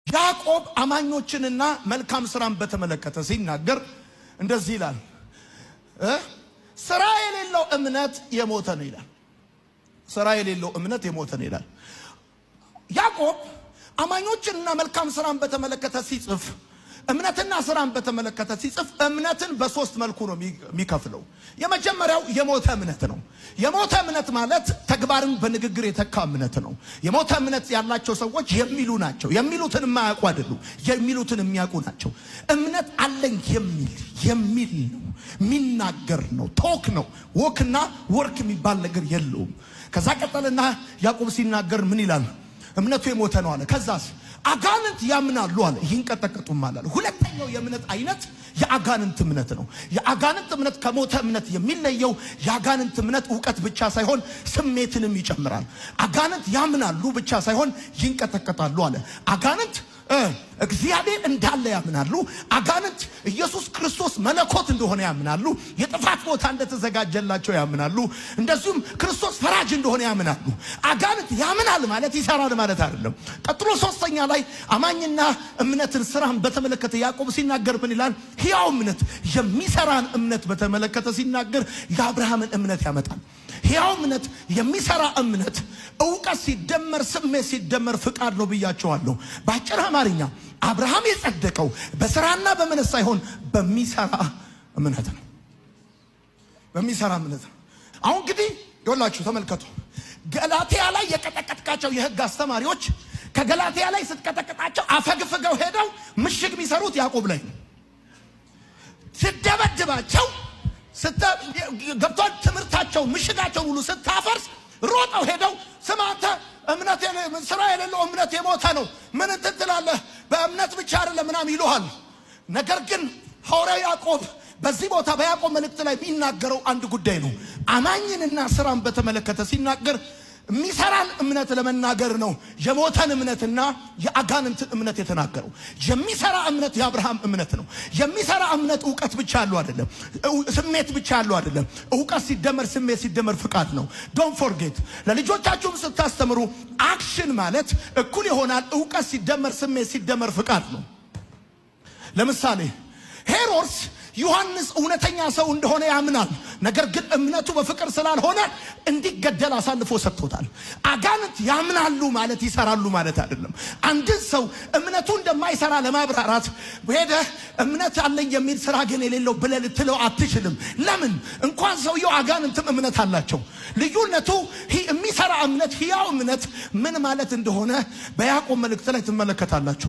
ያዕቆብ አማኞችንና መልካም ስራን በተመለከተ ሲናገር እንደዚህ ይላል። ስራ የሌለው እምነት የሞተ ነው ይላል። ስራ የሌለው እምነት የሞተ ነው ይላል። ያዕቆብ አማኞችንና መልካም ስራን በተመለከተ ሲጽፍ እምነትና ስራን በተመለከተ ሲጽፍ እምነትን በሶስት መልኩ ነው የሚከፍለው። የመጀመሪያው የሞተ እምነት ነው። የሞተ እምነት ማለት ተግባርን በንግግር የተካ እምነት ነው። የሞተ እምነት ያላቸው ሰዎች የሚሉ ናቸው። የሚሉትን የማያውቁ አይደሉም፣ የሚሉትን የሚያውቁ ናቸው። እምነት አለኝ የሚል ነው፣ የሚናገር ነው፣ ቶክ ነው። ወክና ወርክ የሚባል ነገር የለውም። ከዛ ቀጠልና ያዕቆብ ሲናገር ምን ይላል? እምነቱ የሞተ ነው አለ። ከዛስ አጋንንት ያምናሉ አለ፣ ይንቀጠቀጡም አለ። ሁለተኛው የእምነት አይነት የአጋንንት እምነት ነው። የአጋንንት እምነት ከሞተ እምነት የሚለየው የአጋንንት እምነት ዕውቀት ብቻ ሳይሆን ስሜትንም ይጨምራል። አጋንንት ያምናሉ ብቻ ሳይሆን ይንቀጠቀጣሉ አለ። አጋንንት እግዚአብሔር እንዳለ ያምናሉ። አጋንንት ኢየሱስ ክርስቶስ መለኮት እንደሆነ ያምናሉ። የጥፋት ቦታ እንደተዘጋጀላቸው ያምናሉ። እንደዚሁም ክርስቶስ ፈራጅ እንደሆነ ያምናሉ። አጋንንት ያምናል ማለት ይሰራል ማለት አይደለም። ቀጥሎ ሶስተኛ ላይ አማኝና እምነትን ስራን በተመለከተ ያዕቆብ ሲናገር ምን ይላል? ሕያው እምነት የሚሰራን እምነት በተመለከተ ሲናገር የአብርሃምን እምነት ያመጣል። ሕያው እምነት የሚሰራ እምነት ዕውቀት ሲደመር ስሜት ሲደመር ፍቃድ ነው ብያቸዋለሁ። በአጭር አማርኛ አብርሃም የጸደቀው በስራና በእምነት ሳይሆን በሚሰራ እምነት ነው። በሚሰራ እምነት ነው። አሁን እንግዲህ ይኸውላችሁ ተመልከቱ። ገላትያ ላይ የቀጠቀጥካቸው የሕግ አስተማሪዎች ከገላትያ ላይ ስትቀጠቅጣቸው አፈግፍገው ሄደው ምሽግ የሚሰሩት ያዕቆብ ላይ ነው። ስትደበድባቸው ገብቷል። ትምህርታቸው ምሽጋቸው ሁሉ ስታፈርስ ሮጠው ሄደው ስማንተ እምነት ስራ የሌለው እምነት የሞተ ነው ምን ትላለህ? በእምነት ብቻ አይደለም ምናምን ይሉሃል። ነገር ግን ሐዋርያው ያዕቆብ በዚህ ቦታ በያዕቆብ መልእክት ላይ የሚናገረው አንድ ጉዳይ ነው። አማኝንና ስራን በተመለከተ ሲናገር የሚሰራን እምነት ለመናገር ነው የሞተን እምነትና የአጋንንትን እምነት የተናገረው። የሚሰራ እምነት የአብርሃም እምነት ነው። የሚሰራ እምነት ዕውቀት ብቻ ያለው አይደለም፣ ስሜት ብቻ ያለው አይደለም። ዕውቀት ሲደመር ስሜት ሲደመር ፍቃድ ነው። ዶንት ፎርጌት። ለልጆቻችሁም ስታስተምሩ አክሽን ማለት እኩል ይሆናል ዕውቀት ሲደመር ስሜት ሲደመር ፍቃድ ነው። ለምሳሌ ሄሮድስ ዮሐንስ እውነተኛ ሰው እንደሆነ ያምናል። ነገር ግን እምነቱ በፍቅር ስላልሆነ እንዲገደል አሳልፎ ሰጥቶታል። አጋንንት ያምናሉ ማለት ይሰራሉ ማለት አይደለም። አንድን ሰው እምነቱ እንደማይሰራ ለማብራራት ሄደህ እምነት አለኝ የሚል ስራ ግን የሌለው ብለህ ልትለው አትችልም። ለምን? እንኳን ሰውየው አጋንንትም እምነት አላቸው። ልዩነቱ የሚሰራ እምነት ሕያው እምነት ምን ማለት እንደሆነ በያዕቆብ መልእክት ላይ ትመለከታላችሁ።